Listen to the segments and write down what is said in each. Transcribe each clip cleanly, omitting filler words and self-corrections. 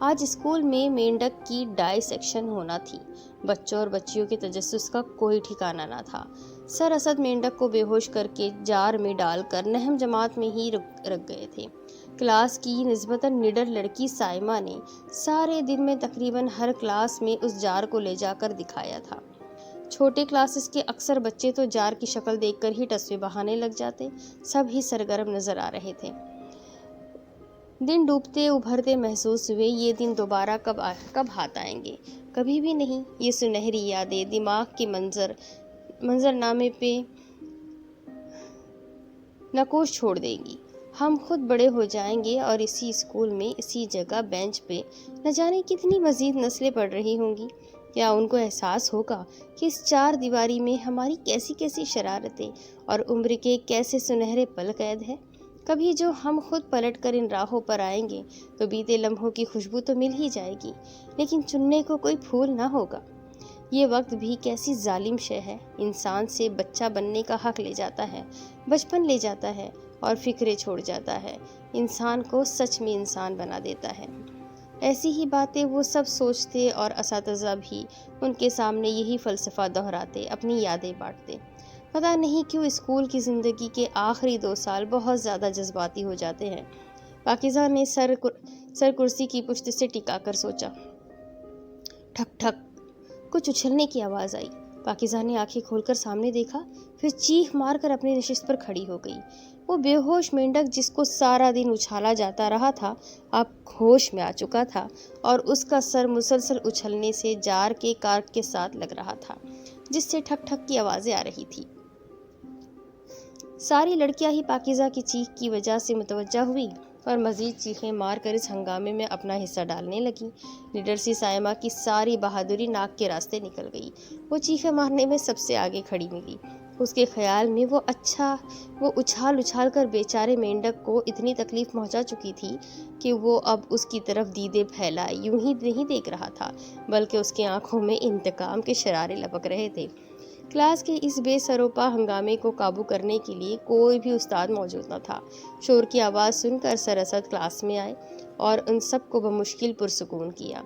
آج اسکول میں مینڈک کی ڈائسیکشن ہونا تھی۔ بچوں اور بچیوں کے تجسس کا کوئی ٹھکانہ نہ تھا۔ سر اسد مینڈک کو بے ہوش کر کے جار میں ڈال کر نہم جماعت میں ہی رکھ گئے تھے۔ کلاس کی نسبتاً نڈر لڑکی سائمہ نے سارے دن میں تقریباً ہر کلاس میں اس جار کو لے جا کر دکھایا تھا۔ چھوٹے کلاسز کے اکثر بچے تو جار کی شکل دیکھ کر ہی ٹسوے بہانے لگ جاتے۔ سب ہی سرگرم نظر آ رہے تھے۔ دن ڈوبتے ابھرتے محسوس ہوئے یہ دن دوبارہ کب ہاتھ آئیں گے؟ کبھی بھی نہیں۔ یہ سنہری یادیں دماغ کے منظرنامے پہ نقوش چھوڑ دیں گی۔ ہم خود بڑے ہو جائیں گے اور اسی اسکول میں اسی جگہ بینچ پہ نہ جانے کتنی مزید نسلیں پڑھ رہی ہوں گی۔ کیا ان کو احساس ہوگا کہ اس چار دیواری میں ہماری کیسی کیسی شرارتیں اور عمر کے کیسے سنہرے پل قید ہے؟ کبھی جو ہم خود پلٹ کر ان راہوں پر آئیں گے تو بیتے لمحوں کی خوشبو تو مل ہی جائے گی، لیکن چننے کو کوئی پھول نہ ہوگا۔ یہ وقت بھی کیسی ظالم شے ہے، انسان سے بچہ بننے کا حق لے جاتا ہے، بچپن لے جاتا ہے اور فکریں چھوڑ جاتا ہے، انسان کو سچ میں انسان بنا دیتا ہے۔ ایسی ہی باتیں وہ سب سوچتے اور اساتذہ بھی ان کے سامنے یہی فلسفہ دہراتے، اپنی یادیں بانٹتے۔ پتہ نہیں کیوں اسکول کی زندگی کے آخری 2 سال بہت زیادہ جذباتی ہو جاتے ہیں۔ پاکیزہ نے سر کرسی کی پشت سے ٹکا کر سوچا۔ ٹھک ٹھک کچھ اچھلنے کی آواز آئی۔ پاکیزہ نے آنکھیں کھول کر سامنے دیکھا، پھر چیخ مار کر اپنی نشست پر کھڑی ہو گئی۔ وہ بے ہوش مینڈک جس کو سارا دن اچھالا جاتا رہا تھا اب ہوش میں آ چکا تھا اور اس کا سر مسلسل اچھلنے سے جار کے کارک کے ساتھ لگ رہا تھا جس سے ٹھک ٹھک کی آوازیں آ رہی تھی۔ ساری لڑکیاں ہی پاکیزہ کی چیخ کی وجہ سے متوجہ ہوئی اور مزید چیخیں مار کر اس ہنگامے میں اپنا حصہ ڈالنے لگیں۔ نڈر سی سائمہ کی ساری بہادری ناک کے راستے نکل گئی۔ وہ چیخیں مارنے میں سب سے آگے کھڑی ملی۔ اس کے خیال میں وہ اچھال کر بیچارے مینڈک کو اتنی تکلیف پہنچا چکی تھی کہ وہ اب اس کی طرف دیدے پھیلائے یوں ہی نہیں دیکھ رہا تھا، بلکہ اس کی آنکھوں میں انتقام کے شرارے لپک رہے تھے۔ کلاس کے اس بے سروپا ہنگامے کو قابو کرنے کے لیے کوئی بھی استاد موجود نہ تھا۔ شور کی آواز سن کر سر اسد کلاس میں آئے اور ان سب کو بمشکل پرسکون کیا۔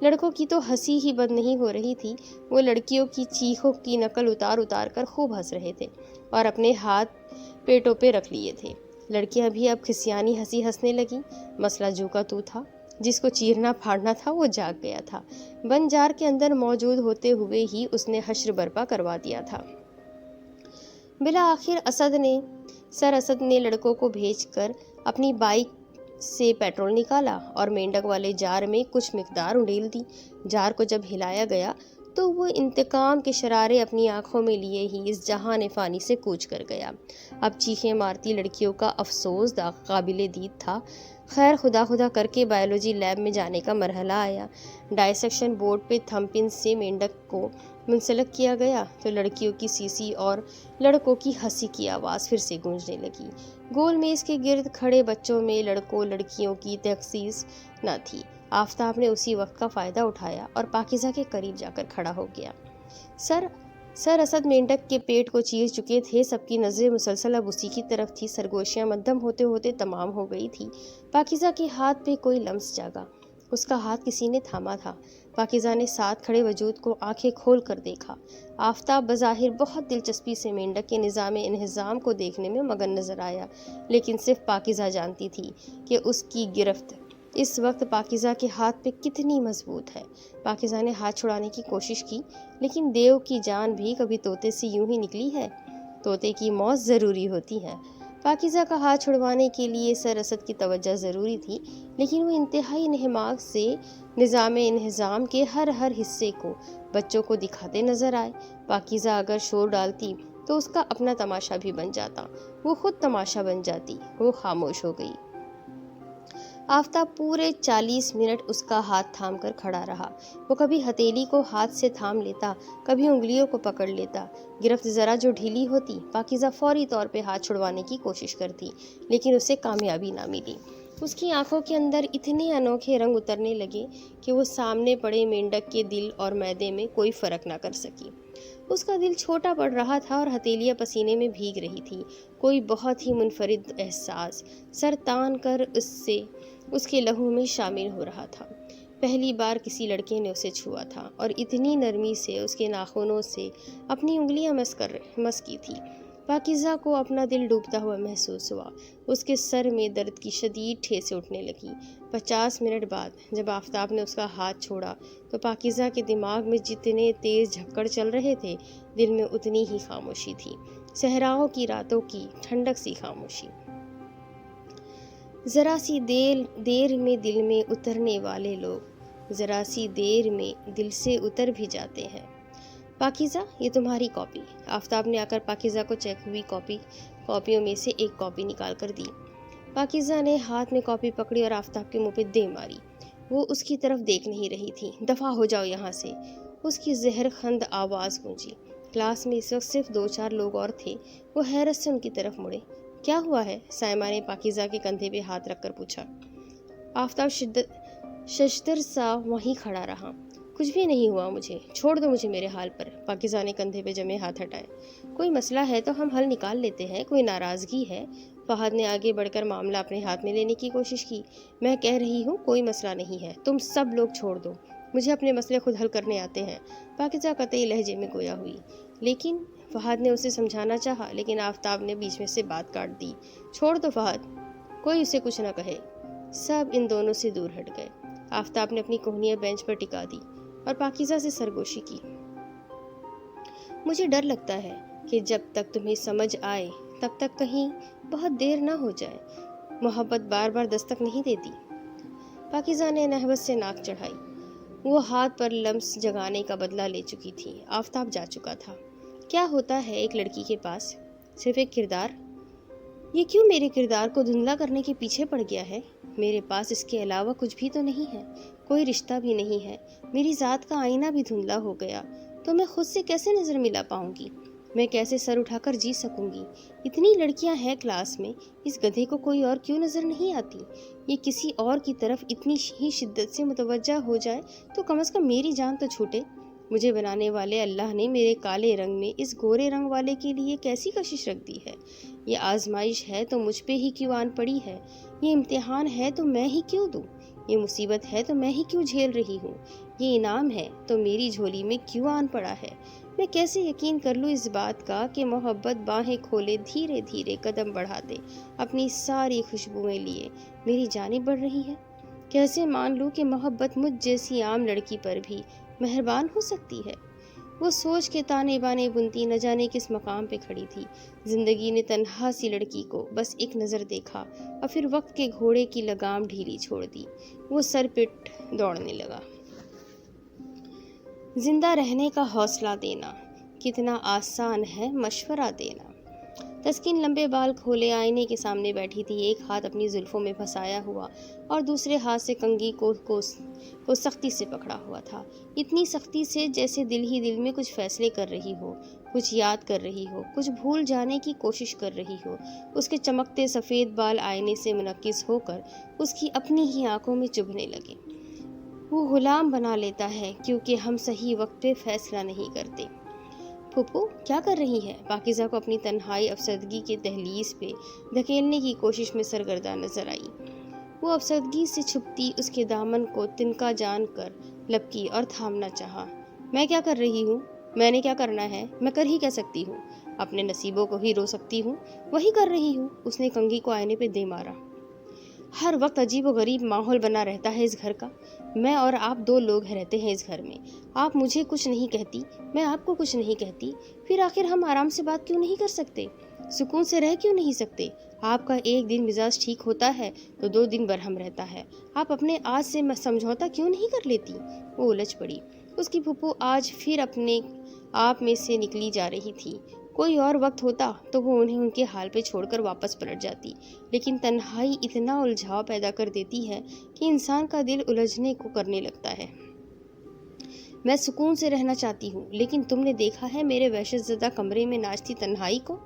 لڑکوں کی تو ہنسی ہی بند نہیں ہو رہی تھی، وہ لڑکیوں کی چیخوں کی نقل اتار کر خوب ہنس رہے تھے اور اپنے ہاتھ پیٹوں پہ رکھ لیے تھے۔ لڑکیاں بھی اب کھسیانی ہنسی ہنسنے لگیں۔ مسئلہ جو کا تو تھا، جس کو چیرنا پھاڑنا تھا وہ جاگ گیا تھا۔ بند جار کے اندر موجود ہوتے ہوئے ہی اس نے حشر برپا کروا دیا تھا۔ بالآخر سر اسد نے لڑکوں کو بھیج کر اپنی بائک سے پیٹرول نکالا اور مینڈک والے جار میں کچھ مقدار انڈیل دی۔ جار کو جب ہلایا گیا تو وہ انتقام کے شرارے اپنی آنکھوں میں لیے ہی اس جہان فانی سے کوچ کر گیا۔ اب چیخیں مارتی لڑکیوں کا افسوس قابل دید تھا۔ خیر خدا کر کے بائیولوجی لیب میں جانے کا مرحلہ آیا۔ ڈائسیکشن بورڈ پہ تھم پن سے مینڈک کو منسلک کیا گیا تو لڑکیوں کی سیسی اور لڑکوں کی ہنسی کی آواز پھر سے گونجنے لگی۔ گول میز کے گرد کھڑے بچوں میں لڑکوں لڑکیوں کی تخصیص نہ تھی۔ آفتاب نے اسی وقت کا فائدہ اٹھایا اور پاکیزہ کے قریب جا کر کھڑا ہو گیا۔ سر اسد مینڈک کے پیٹ کو چیر چکے تھے، سب کی نظریں مسلسل اب اسی کی طرف تھی۔ سرگوشیاں مدھم ہوتے ہوتے تمام ہو گئی تھی۔ پاکیزہ کے ہاتھ پہ کوئی لمس جاگا، اس کا ہاتھ کسی نے تھاما تھا۔ پاکیزہ نے ساتھ کھڑے وجود کو آنکھیں کھول کر دیکھا۔ آفتاب بظاہر بہت دلچسپی سے مینڈک کے نظام انہضام کو دیکھنے میں مگن نظر آیا، لیکن صرف پاکیزہ جانتی تھی کہ اس کی گرفت اس وقت پاکیزہ کے ہاتھ پہ کتنی مضبوط ہے۔ پاکیزہ نے ہاتھ چھڑانے کی کوشش کی، لیکن دیو کی جان بھی کبھی طوطے سے یوں ہی نکلی ہے، طوطے کی موت ضروری ہوتی ہے۔ پاکیزہ کا ہاتھ چھڑوانے کے لیے سر اسد کی توجہ ضروری تھی، لیکن وہ انتہائی انہماک سے نظام انہضام کے ہر حصے کو بچوں کو دکھاتے نظر آئے۔ پاکیزہ اگر شور ڈالتی تو اس کا اپنا تماشا بھی بن جاتا، وہ خود تماشا بن جاتی۔ وہ خاموش ہو گئی۔ آفتاب پورے 40 منٹ اس کا ہاتھ تھام کر کھڑا رہا۔ وہ کبھی ہتھیلی کو ہاتھ سے تھام لیتا، کبھی انگلیوں کو پکڑ لیتا۔ گرفت ذرا جو ڈھیلی ہوتی، پاکیزہ فوری طور پہ ہاتھ چھڑوانے کی کوشش کرتی، لیکن اسے کامیابی نہ ملی۔ اس کی آنکھوں کے اندر اتنے انوکھے رنگ اترنے لگے کہ وہ سامنے پڑے مینڈک کے دل اور معدے میں کوئی فرق نہ کر سکی۔ اس کا دل چھوٹا پڑ رہا تھا اور ہتھیلیاں پسینے میں بھیگ رہی تھی۔ کوئی بہت ہی منفرد احساس سر تان کر اس کے لہو میں شامل ہو رہا تھا۔ پہلی بار کسی لڑکے نے اسے چھوا تھا اور اتنی نرمی سے اس کے ناخنوں سے اپنی انگلیاں مس کی تھی۔ پاکیزہ کو اپنا دل ڈوبتا ہوا محسوس ہوا۔ اس کے سر میں درد کی شدید ٹھیسیں اٹھنے لگیں۔ 50 منٹ بعد جب آفتاب نے اس کا ہاتھ چھوڑا تو پاکیزہ کے دماغ میں جتنے تیز جھکڑ چل رہے تھے، دل میں اتنی ہی خاموشی تھی، صحراؤں کی راتوں کی ٹھنڈک سی خاموشی۔ ذرا سی دیر میں دل میں اترنے والے لوگ ذرا سی دیر میں دل سے اتر بھی جاتے ہیں۔ پاکیزہ، یہ تمہاری کاپی۔ آفتاب نے آ کر پاکیزہ کو چیک ہوئی کاپیوں میں سے ایک کاپی نکال کر دی۔ پاکیزہ نے ہاتھ میں کاپی پکڑی اور آفتاب کے منہ پہ دے ماری۔ وہ اس کی طرف دیکھ نہیں رہی تھی۔ دفع ہو جاؤ یہاں سے، اس کی زہر خند آواز گونجی۔ کلاس میں اس وقت صرف 2-4 لوگ اور تھے۔ وہ حیرت سے ان کی طرف مڑے۔ کیا ہوا ہے؟ سائمہ نے پاکیزہ کے کندھے پہ ہاتھ رکھ کر پوچھا۔ آفتاب ششدر سا وہیں کھڑا رہا۔ کچھ بھی نہیں ہوا مجھے، چھوڑ دو مجھے میرے حال پر۔ پاکیزہ نے کندھے پہ جمے ہاتھ ہٹائے۔ کوئی مسئلہ ہے تو ہم حل نکال لیتے ہیں، کوئی ناراضگی ہے؟ فہد نے آگے بڑھ کر معاملہ اپنے ہاتھ میں لینے کی کوشش کی۔ میں کہہ رہی ہوں کوئی مسئلہ نہیں ہے، تم سب لوگ چھوڑ دو، مجھے اپنے مسئلے خود حل کرنے آتے ہیں۔ پاکیزہ قطعی لہجے میں گویا ہوئی۔ لیکن فہد نے اسے سمجھانا چاہا، لیکن آفتاب نے بیچ میں سے بات کاٹ دی۔ چھوڑ دو فہد، کوئی اسے کچھ نہ کہے۔ سب ان دونوں سے دور ہٹ گئے۔ آفتاب نے اپنی کوہنیاں بینچ پر ٹکا دی اور پاکیزہ سے سرگوشی کی۔ مجھے ڈر لگتا ہے کہ جب تک تمہیں سمجھ آئے تب تک کہیں بہت دیر نہ ہو جائے۔ محبت بار بار دستک نہیں دیتی۔ پاکیزہ نے نہوست سے ناک چڑھائی۔ وہ ہاتھ پر لمس جگانے کا بدلہ لے چکی تھی۔ آفتاب جا چکا تھا۔ کیا ہوتا ہے ایک لڑکی کے پاس؟ صرف ایک کردار؟ یہ کیوں میرے کردار کو دھندلا کرنے کے پیچھے پڑ گیا ہے؟ میرے پاس اس کے علاوہ کچھ بھی تو نہیں ہے، کوئی رشتہ بھی نہیں ہے۔ میری ذات کا آئینہ بھی دھندلا ہو گیا تو میں خود سے کیسے نظر ملا پاؤں گی؟ میں کیسے سر اٹھا کر جی سکوں گی؟ اتنی لڑکیاں ہیں کلاس میں، اس گدھے کو کوئی اور کیوں نظر نہیں آتی؟ یہ کسی اور کی طرف اتنی ہی شدت سے متوجہ ہو جائے تو کم از کم میری جان تو چھوٹے۔ مجھے بنانے والے اللہ نے میرے کالے رنگ میں اس گورے رنگ والے کے لیے کیسی کشش رکھ دی ہے؟ یہ آزمائش ہے تو مجھ پہ ہی کیوں آن پڑی ہے؟ یہ امتحان ہے تو میں ہی کیوں دوں؟ یہ مصیبت ہے تو میں ہی کیوں جھیل رہی ہوں؟ یہ انعام ہے تو میری جھولی میں کیوں آن پڑا ہے؟ میں کیسے یقین کر لوں اس بات کا کہ محبت باہیں کھولے دھیرے دھیرے قدم بڑھاتے اپنی ساری خوشبوئیں لیے میری جانب بڑھ رہی ہے؟ کیسے مان لوں کہ محبت مجھ جیسی عام لڑکی پر بھی مہربان ہو سکتی ہے؟ وہ سوچ کے تانے بانے بنتی نہ جانے کس مقام پہ کھڑی تھی۔ زندگی نے تنہا سی لڑکی کو بس ایک نظر دیکھا اور پھر وقت کے گھوڑے کی لگام ڈھیلی چھوڑ دی۔ وہ سر پٹ دوڑنے لگا۔ زندہ رہنے کا حوصلہ دینا کتنا آسان ہے مشورہ دینا۔ تسکین لمبے بال کھولے آئینے کے سامنے بیٹھی تھی، ایک ہاتھ اپنی زلفوں میں پھنسایا ہوا اور دوسرے ہاتھ سے کنگھی کو سختی سے پکڑا ہوا تھا، اتنی سختی سے جیسے دل ہی دل میں کچھ فیصلے کر رہی ہو، کچھ یاد کر رہی ہو، کچھ بھول جانے کی کوشش کر رہی ہو۔ اس کے چمکتے سفید بال آئینے سے منعکس ہو کر اس کی اپنی ہی آنکھوں میں چبھنے لگے۔ وہ غلام بنا لیتا ہے کیونکہ ہم صحیح وقت پہ فیصلہ نہیں کرتے۔ پھپھو کیا کر رہی ہے؟ پاکیزہ کو اپنی تنہائی افسردگی کے دہلیز پہ دھکیلنے کی کوشش میں سرگرداں نظر آئی۔ وہ افسردگی سے چھپتی اس کے دامن کو تنکا جان کر لپکی اور تھامنا چاہا۔ میں کیا کر رہی ہوں؟ میں نے کیا کرنا ہے؟ میں کر ہی کیا سکتی ہوں؟ اپنے نصیبوں کو ہی رو سکتی ہوں، وہی کر رہی ہوں۔ اس نے کنگھی کو آئینے پہ دے مارا۔ ہر وقت عجیب و غریب ماحول بنا رہتا ہے اس گھر کا۔ میں اور آپ 2 لوگ رہتے ہیں اس گھر میں۔ آپ مجھے کچھ نہیں کہتی، میں آپ کو کچھ نہیں کہتی، پھر آخر ہم آرام سے بات کیوں نہیں کر سکتے؟ سکون سے رہ کیوں نہیں سکتے؟ آپ کا ایک دن مزاج ٹھیک ہوتا ہے تو 2 دن برہم رہتا ہے۔ آپ اپنے آج سے سمجھوتا کیوں نہیں کر لیتی؟ وہ الجھ پڑی۔ اس کی پھپھو آج پھر اپنے آپ میں سے نکلی جا رہی تھی۔ کوئی اور وقت ہوتا تو وہ انہیں ان کے حال پہ چھوڑ کر واپس پلٹ جاتی، لیکن تنہائی اتنا الجھاؤ پیدا کر دیتی ہے کہ انسان کا دل الجھنے کو کرنے لگتا ہے۔ میں سکون سے رہنا چاہتی ہوں، لیکن تم نے دیکھا ہے میرے وحشت زدہ کمرے میں ناچتی تنہائی کو؟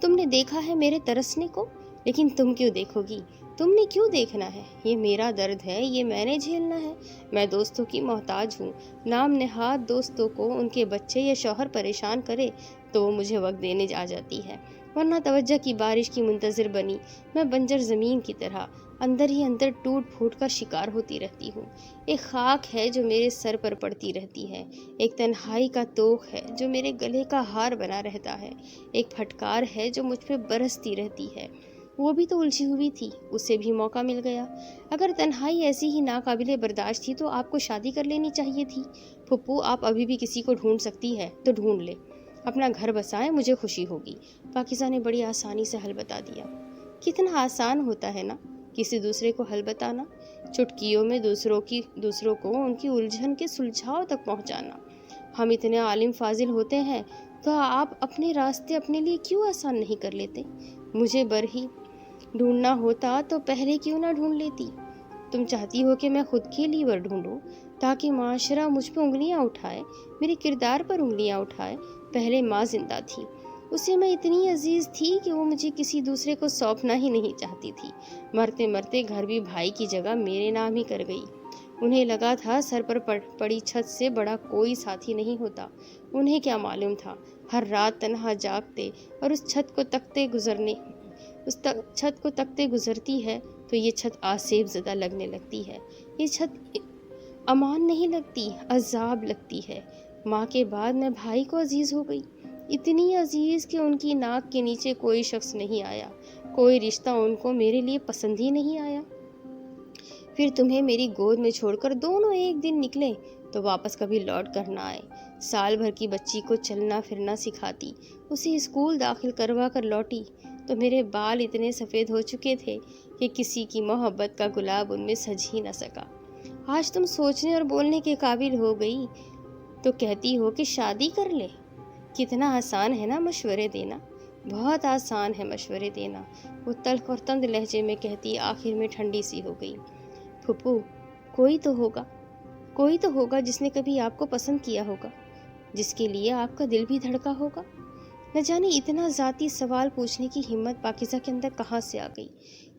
تم نے دیکھا ہے میرے ترسنے کو؟ لیکن تم کیوں دیکھو گی؟ تم نے کیوں دیکھنا ہے؟ یہ میرا درد ہے، یہ میں نے جھیلنا ہے۔ میں دوستوں کی محتاج ہوں۔ نام نہاد دوستوں کو ان کے بچے یا شوہر پریشان کرے تو وہ مجھے وقت دینے آ جاتی ہے ورنہ توجہ کی بارش کی منتظر بنی میں بنجر زمین کی طرح اندر ہی اندر ٹوٹ پھوٹ کا شکار ہوتی رہتی ہوں۔ ایک خاک ہے جو میرے سر پر پڑتی رہتی ہے، ایک تنہائی کا طوق ہے جو میرے گلے کا ہار بنا رہتا ہے، ایک پھٹکار ہے جو مجھ پہ برستی رہتی ہے۔ وہ بھی تو الجھی ہوئی تھی، اسے بھی موقع مل گیا۔ اگر تنہائی ایسی ہی ناقابل برداشت تھی تو آپ کو شادی کر لینی چاہیے تھی۔ پھپھو، آپ ابھی بھی کسی کو ڈھونڈ سکتی ہے تو ڈھونڈ لے، اپنا گھر بسائیں، مجھے خوشی ہوگی۔ پاکیزہ نے بڑی آسانی سے حل بتا دیا۔ کتنا آسان ہوتا ہے نا کسی دوسرے کو حل بتانا، چٹکیوں میں دوسروں کو ان کی الجھن کے سلجھاؤ تک پہنچانا۔ ہم اتنے عالم فاضل ہوتے ہیں تو آپ اپنے راستے اپنے لیے کیوں آسان نہیں کر لیتے؟ مجھے برہی ڈھونڈنا ہوتا تو پہلے کیوں نہ ڈھونڈ لیتی؟ تم چاہتی ہو کہ میں خود کے لیے ور ڈھونڈوں تاکہ معاشرہ مجھ پہ انگلیاں اٹھائے، میرے کردار پر انگلیاں اٹھائے۔ پہلے ماں زندہ تھی، اسے میں اتنی عزیز تھی کہ وہ مجھے کسی دوسرے کو سونپنا ہی نہیں چاہتی تھی۔ مرتے مرتے گھر بھی بھائی کی جگہ میرے نام ہی کر گئی۔ انہیں لگا تھا سر پر پڑی چھت سے بڑا کوئی ساتھی نہیں ہوتا۔ انہیں کیا معلوم تھا ہر رات تنہا جاگتے اور اس چھت کو تکتے گزرتی ہے تو یہ چھت آسیب زدہ لگنے لگتی ہے، یہ چھت امان نہیں لگتی، عذاب لگتی ہے۔ ماں کے بعد میں بھائی کو عزیز ہو گئی، اتنی عزیز کہ ان کی ناک کے نیچے کوئی شخص نہیں آیا، کوئی رشتہ ان کو میرے لیے پسند ہی نہیں آیا۔ پھر تمہیں میری گود میں چھوڑ کر دونوں ایک دن نکلے تو واپس کبھی لوٹ کر نہ آئے۔ سال بھر کی بچی کو چلنا پھرنا سکھاتی، اسے اسکول داخل کروا کر لوٹی تو میرے بال اتنے سفید ہو چکے تھے کہ کسی کی محبت کا گلاب ان میں سج ہی نہ سکا۔ آج تم سوچنے اور بولنے کے قابل ہو گئی تو کہتی ہو کہ شادی کر لے۔ کتنا آسان ہے نا مشورے دینا، بہت آسان ہے مشورے دینا، وہ تلخ اور تند لہجے میں کہتی آخر میں ٹھنڈی سی ہو گئی۔ پھپھو، کوئی تو ہوگا جس نے کبھی آپ کو پسند کیا ہوگا، جس کے لیے آپ کا دل بھی دھڑکا ہوگا۔ نہ جانے اتنا ذاتی سوال پوچھنے کی ہمت پاکیزہ کے اندر کہاں سے آ گئی۔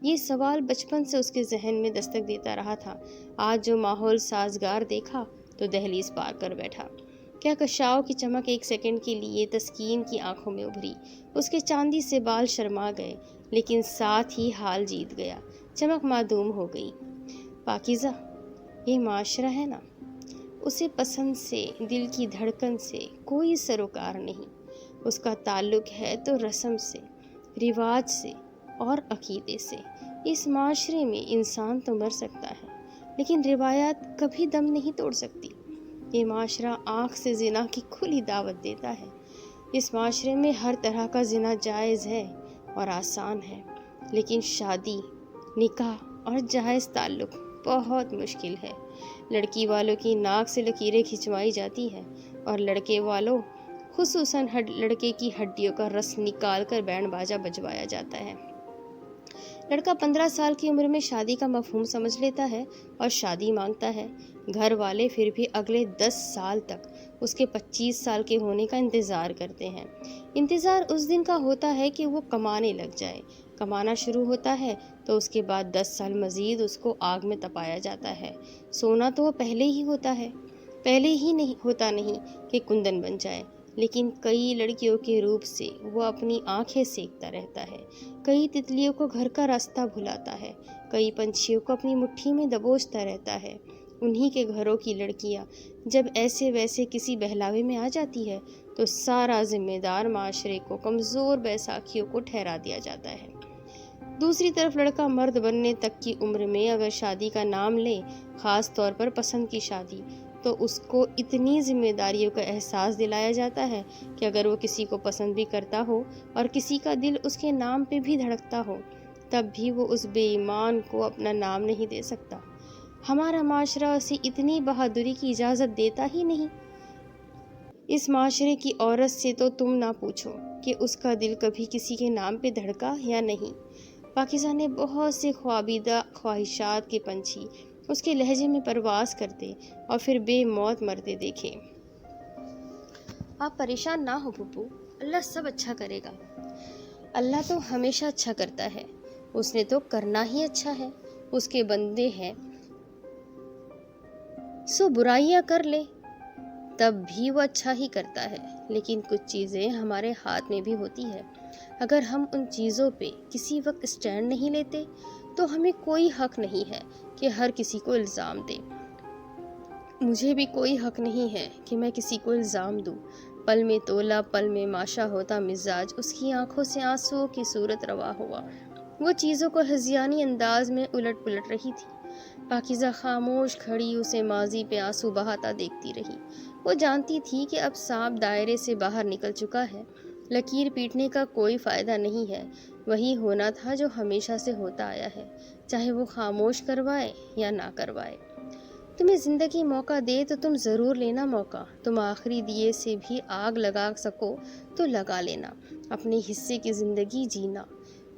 یہ سوال بچپن سے اس کے ذہن میں دستک دیتا رہا تھا۔ آج جو ماحول سازگار دیکھا تو دہلیز پار کر بیٹھا۔ کہکشاؤں کی چمک ایک سیکنڈ کے لیے تسکین کی آنکھوں میں ابھری، اس کے چاندی سے بال شرما گئے، لیکن ساتھ ہی حال جیت گیا، چمک معدوم ہو گئی۔ پاکیزہ، یہ معاشرہ ہے نا، اسے پسند سے، دل کی دھڑکن سے کوئی سروکار نہیں۔ اس کا تعلق ہے تو رسم سے، رواج سے اور عقیدے سے۔ اس معاشرے میں انسان تو مر سکتا ہے لیکن روایات کبھی دم نہیں توڑ سکتی۔ یہ معاشرہ آنکھ سے زنا کی کھلی دعوت دیتا ہے۔ اس معاشرے میں ہر طرح کا زنا جائز ہے اور آسان ہے، لیکن شادی، نکاح اور جائز تعلق بہت مشکل ہے۔ لڑکی والوں کی ناک سے لکیریں کھنچوائی جاتی ہیں اور لڑکے والوں، خصوصاً لڑکے کی ہڈیوں کا رس نکال کر بینڈ باجا بجوایا جاتا ہے۔ لڑکا 15 سال کی عمر میں شادی کا مفہوم سمجھ لیتا ہے اور شادی مانگتا ہے۔ گھر والے پھر بھی اگلے 10 سال تک اس کے 25 سال کے ہونے کا انتظار کرتے ہیں۔ انتظار اس دن کا ہوتا ہے کہ وہ کمانے لگ جائے۔ کمانا شروع ہوتا ہے تو اس کے بعد 10 سال مزید اس کو آگ میں تپایا جاتا ہے۔ سونا تو وہ پہلے ہی ہوتا نہیں کہ کندن بن جائے، لیکن کئی لڑکیوں کے روپ سے وہ اپنی آنکھیں سینکتا رہتا ہے، کئی تتلیوں کو گھر کا راستہ بھلاتا ہے، کئی پنچھیوں کو اپنی مٹھی میں دبوچتا رہتا ہے۔ انہی کے گھروں کی لڑکیاں جب ایسے ویسے کسی بہلاوے میں آ جاتی ہے تو سارا ذمہ دار معاشرے کو کمزور بیساکھیوں کو ٹھہرا دیا جاتا ہے۔ دوسری طرف لڑکا مرد بننے تک کی عمر میں اگر شادی کا نام لے، خاص طور پر پسند کی شادی، تو اس کو اتنی ذمہ داریوں کا احساس دلایا جاتا ہے کہ اگر وہ کسی کو پسند بھی کرتا ہو اور کسی کا دل اس کے نام پہ بھی دھڑکتا ہو، تب بھی وہ اس بے ایمان کو اپنا نام نہیں دے سکتا۔ ہمارا معاشرہ اسے اتنی بہادری کی اجازت دیتا ہی نہیں۔ اس معاشرے کی عورت سے تو تم نہ پوچھو کہ اس کا دل کبھی کسی کے نام پہ دھڑکا یا نہیں۔ پاکیزہ نے بہت سے خوابیدہ خواہشات کے پنچھی اس کے لہجے میں پرواز کرتے اور پھر بے موت مرتے دیکھے۔ آپ پریشان نہ ہو پھپھو، اللہ سب اچھا کرے گا۔ اللہ تو ہمیشہ اچھا کرتا ہے، اس نے تو کرنا ہی اچھا ہے، اس کے بندے ہیں سو برائیاں کر لے تب بھی وہ اچھا ہی کرتا ہے، لیکن کچھ چیزیں ہمارے ہاتھ میں بھی ہوتی ہے۔ اگر ہم ان چیزوں پہ کسی وقت اسٹینڈ نہیں لیتے تو ہمیں کوئی حق نہیں ہے کہ ہر کسی کو الزام دیں۔ مجھے بھی کوئی حق نہیں ہے کہ میں کسی کو الزام دوں۔ پل میں تولا پل میں ماشا ہوتا مزاج، اس کی آنکھوں سے آنسوؤں کی صورت روا ہوا۔ وہ چیزوں کو ہذیانی انداز میں الٹ پلٹ رہی تھی۔ پاکیزہ خاموش کھڑی اسے ماضی پہ آنسو بہاتا دیکھتی رہی۔ وہ جانتی تھی کہ اب سانپ دائرے سے باہر نکل چکا ہے، لکیر پیٹنے کا کوئی فائدہ نہیں ہے۔ وہی ہونا تھا جو ہمیشہ سے ہوتا آیا ہے، چاہے وہ خاموش کروائے یا نہ کروائے۔ تمہیں زندگی موقع دے تو تم ضرور لینا موقع۔ تم آخری دیے سے بھی آگ لگا سکو تو لگا لینا، اپنے حصے کی زندگی جینا۔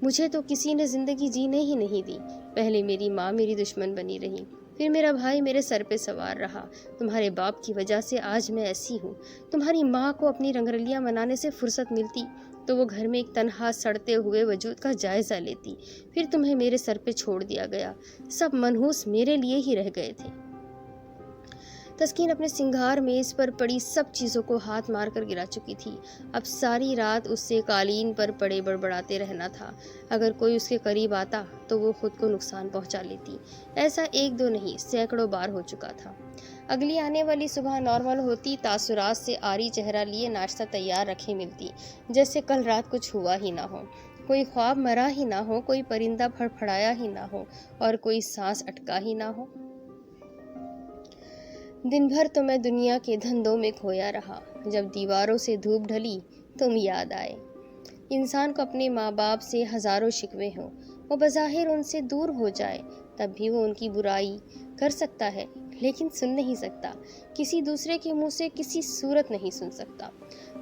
مجھے تو کسی نے زندگی جینے ہی نہیں دی۔ پہلے میری ماں میری دشمن بنی رہی، پھر میرا بھائی میرے سر پہ سوار رہا۔ تمہارے باپ کی وجہ سے آج میں ایسی ہوں۔ تمہاری ماں کو اپنی رنگرلیاں منانے سے فرصت ملتی تو وہ گھر میں ایک تنہا سڑتے ہوئے وجود کا جائزہ لیتی، پھر تمہیں میرے سر پہ چھوڑ دیا گیا۔ سب منحوس میرے لیے ہی رہ گئے تھے۔ تسکین اپنے سنگھار میز پر پڑی سب چیزوں کو ہاتھ مار کر گرا چکی تھی۔ اب ساری رات اس سے قالین پر پڑے بڑبڑاتے رہنا تھا۔ اگر کوئی اس کے قریب آتا تو وہ خود کو نقصان پہنچا لیتی۔ ایسا ایک دو نہیں، سینکڑوں بار ہو چکا تھا۔ اگلی آنے والی صبح نارمل ہوتی، تاثرات سے عاری چہرہ لیے ناشتہ تیار رکھے ملتی، جیسے کل رات کچھ ہوا ہی نہ ہو، کوئی خواب مرا ہی نہ ہو، کوئی پرندہ پھڑپھڑایا ہی نہ ہو اور کوئی سانس اٹکا ہی نہ ہو۔ دن بھر تو میں دنیا کے دھندوں میں کھویا رہا۔ جب دیواروں سے دھوپ ڈھلی تم یاد آئے۔ انسان کو اپنے ماں باپ سے ہزاروں شکوے ہوں، وہ بظاہر ان سے دور ہو جائے، تب بھی وہ ان کی برائی کر سکتا ہے، لیکن سن نہیں سکتا، کسی دوسرے کے منہ سے کسی صورت نہیں سن سکتا۔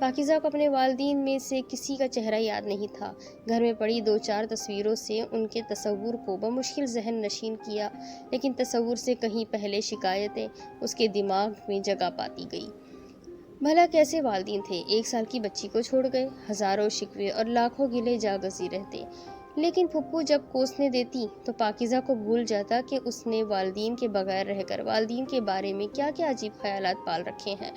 پاکیزہ کو اپنے والدین میں سے کسی کا چہرہ یاد نہیں تھا۔ گھر میں پڑی دو چار تصویروں سے ان کے تصور کو بمشکل ذہن نشین کیا، لیکن تصور سے کہیں پہلے شکایتیں اس کے دماغ میں جگہ پاتی گئی۔ بھلا کیسے والدین تھے، 1 سال کی بچی کو چھوڑ گئے، ہزاروں شکوے اور لاکھوں گلے جاگزی رہتے۔ لیکن پھپھو جب کوسنے دیتی تو پاکیزہ کو بھول جاتا کہ اس نے والدین کے بغیر رہ کر والدین کے بارے میں کیا کیا عجیب خیالات پال رکھے ہیں۔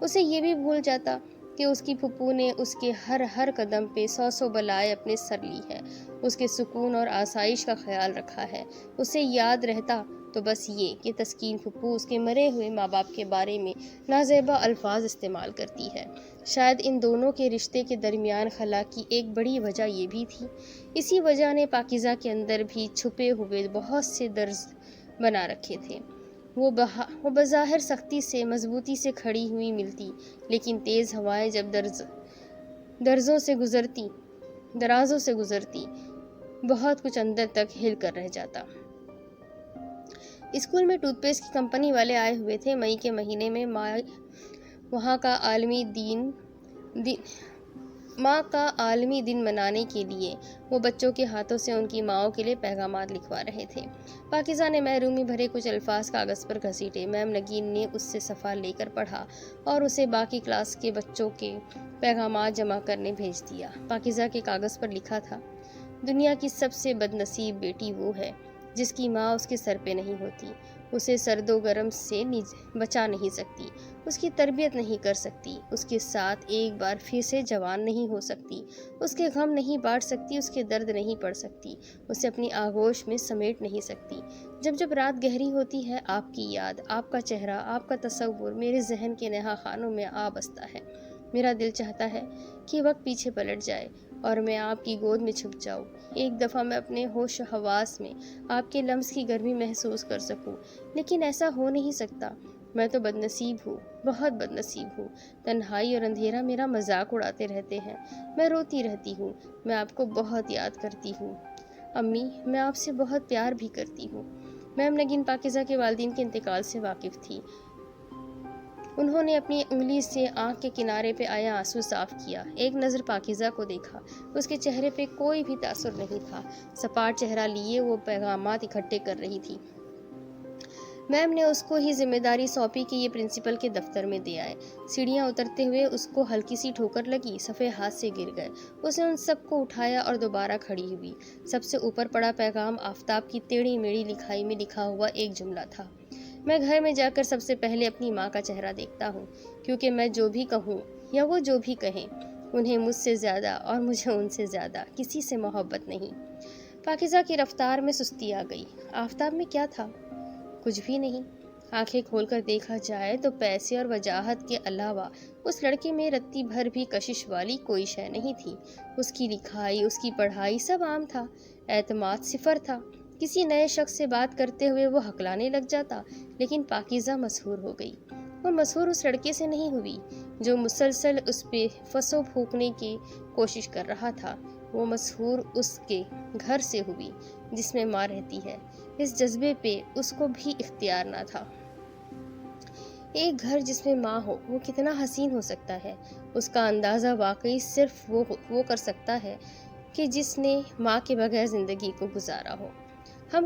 اسے یہ بھی بھول جاتا کہ اس کی پھپھو نے اس کے ہر قدم پہ 100 بلائیں اپنے سر لی ہے، اس کے سکون اور آسائش کا خیال رکھا ہے۔ اسے یاد رہتا تو بس یہ کہ تسکین پھپھو اس کے مرے ہوئے ماں باپ کے بارے میں نازیبا الفاظ استعمال کرتی ہے۔ شاید ان دونوں کے رشتے کے درمیان خلا کی ایک بڑی وجہ یہ بھی تھی۔ اسی وجہ نے پاکیزہ کے اندر بھی چھپے ہوئے بہت سے درز بنا رکھے تھے۔ وہ بظاہر سختی سے مضبوطی سے کھڑی ہوئی ملتی، لیکن تیز ہوائیں جب درازوں سے گزرتی بہت کچھ اندر تک ہل کر رہ جاتا۔ اسکول میں ٹوتھ پیسٹ کی کمپنی والے آئے ہوئے تھے۔ مئی کے مہینے میں ماں کا عالمی دن منانے کے لیے وہ بچوں کے ہاتھوں سے ان کی ماؤں کے لیے پیغامات لکھوا رہے تھے۔ پاکیزہ نے محرومی بھرے کچھ الفاظ کاغذ پر گھسیٹے۔ میم نگین نے اس سے صفحہ لے کر پڑھا اور اسے باقی کلاس کے بچوں کے پیغامات جمع کرنے بھیج دیا۔ پاکیزہ کے کاغذ پر لکھا تھا: دنیا کی سب سے بد نصیب بیٹی وہ ہے جس کی ماں اس کے سر پہ نہیں ہوتی، اسے سرد و گرم سے بچا نہیں سکتی، اس کی تربیت نہیں کر سکتی، اس کے ساتھ ایک بار پھر سے جوان نہیں ہو سکتی، اس کے غم نہیں بانٹ سکتی، اس کے درد نہیں پڑھ سکتی، اسے اپنی آغوش میں سمیٹ نہیں سکتی۔ جب رات گہری ہوتی ہے، آپ کی یاد، آپ کا چہرہ، آپ کا تصور میرے ذہن کے نہا خانوں میں آ بستا ہے۔ میرا دل چاہتا ہے کہ وقت پیچھے پلٹ جائے اور میں آپ کی گود میں چھپ جاؤں۔ ایک دفعہ میں اپنے ہوش و حواس میں آپ کے لمس کی گرمی محسوس کر سکوں، لیکن ایسا ہو نہیں سکتا۔ میں تو بد نصیب ہوں، بہت بد نصیب ہوں۔ تنہائی اور اندھیرا میرا مذاق اڑاتے رہتے ہیں۔ میں روتی رہتی ہوں۔ میں آپ کو بہت یاد کرتی ہوں امی، میں آپ سے بہت پیار بھی کرتی ہوں۔ میم نگین پاکیزہ کے والدین کے انتقال سے واقف تھی۔ انہوں نے اپنی انگلی سے آنکھ کے کنارے پہ آیا آنسو صاف کیا، ایک نظر پاکیزہ کو دیکھا۔ اس کے چہرے پہ کوئی بھی تاثر نہیں تھا، سپاٹ چہرہ لیے وہ پیغامات اکٹھے کر رہی تھی۔ میم نے اس کو ہی ذمہ داری سونپی کہ یہ پرنسپل کے دفتر میں دے آئے۔ سیڑھیاں اترتے ہوئے اس کو ہلکی سی ٹھوکر لگی، صفحے ہاتھ سے گر گئے۔ اس نے ان سب کو اٹھایا اور دوبارہ کھڑی ہوئی۔ سب سے اوپر پڑا پیغام آفتاب کی ٹیڑھی میڑھی لکھائی میں لکھا ہوا ایک جملہ تھا: میں گھر میں جا کر سب سے پہلے اپنی ماں کا چہرہ دیکھتا ہوں، کیونکہ میں جو بھی کہوں یا وہ جو بھی کہیں، انہیں مجھ سے زیادہ اور مجھے ان سے زیادہ کسی سے محبت نہیں۔ پاکیزہ کی رفتار میں سستی آ گئی۔ آفتاب میں کیا تھا؟ کچھ بھی نہیں۔ آنکھیں کھول کر دیکھا جائے تو پیسے اور وجاہت کے علاوہ اس لڑکے میں رتی بھر بھی کشش والی کوئی شے نہیں تھی۔ اس کی لکھائی، اس کی پڑھائی سب عام تھا۔ اعتماد صفر تھا۔ کسی نئے شخص سے بات کرتے ہوئے وہ ہکلانے لگ جاتا، لیکن پاکیزہ مسحور ہو گئی۔ وہ مسحور اس لڑکے سے نہیں ہوئی جو مسلسل اس پہ فسو پھونکنے کی کوشش کر رہا تھا، وہ مسحور اس کے گھر سے ہوئی جس میں ماں رہتی ہے۔ اس جذبے پہ اس کو بھی اختیار نہ تھا۔ ایک گھر جس میں ماں ہو، وہ کتنا حسین ہو سکتا ہے، اس کا اندازہ واقعی صرف وہ کر سکتا ہے کہ جس نے ماں کے بغیر زندگی کو گزارا ہو۔ ہم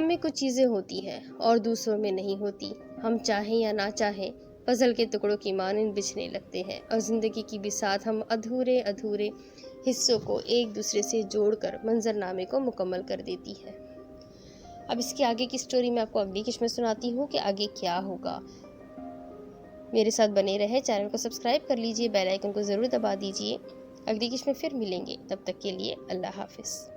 میں کچھ چیزیں ہوتی ہیں اور دوسروں میں نہیں ہوتی۔ ہم چاہیں یا نہ چاہیں پزل کے ٹکڑوں کی مانند بچھنے لگتے ہیں، اور زندگی کی بساط ہم ادھورے حصوں کو ایک دوسرے سے جوڑ کر منظرنامے کو مکمل کر دیتی ہے۔ اب اس کے آگے کی سٹوری میں آپ کو اگلی قسط میں سناتی ہوں کہ آگے کیا ہوگا۔ میرے ساتھ بنے رہے، چینل کو سبسکرائب کر لیجئے، بیل آئیکن کو ضرور دبا دیجئے۔ اگلی قسط میں پھر ملیں گے، تب تک کے لیے اللہ حافظ۔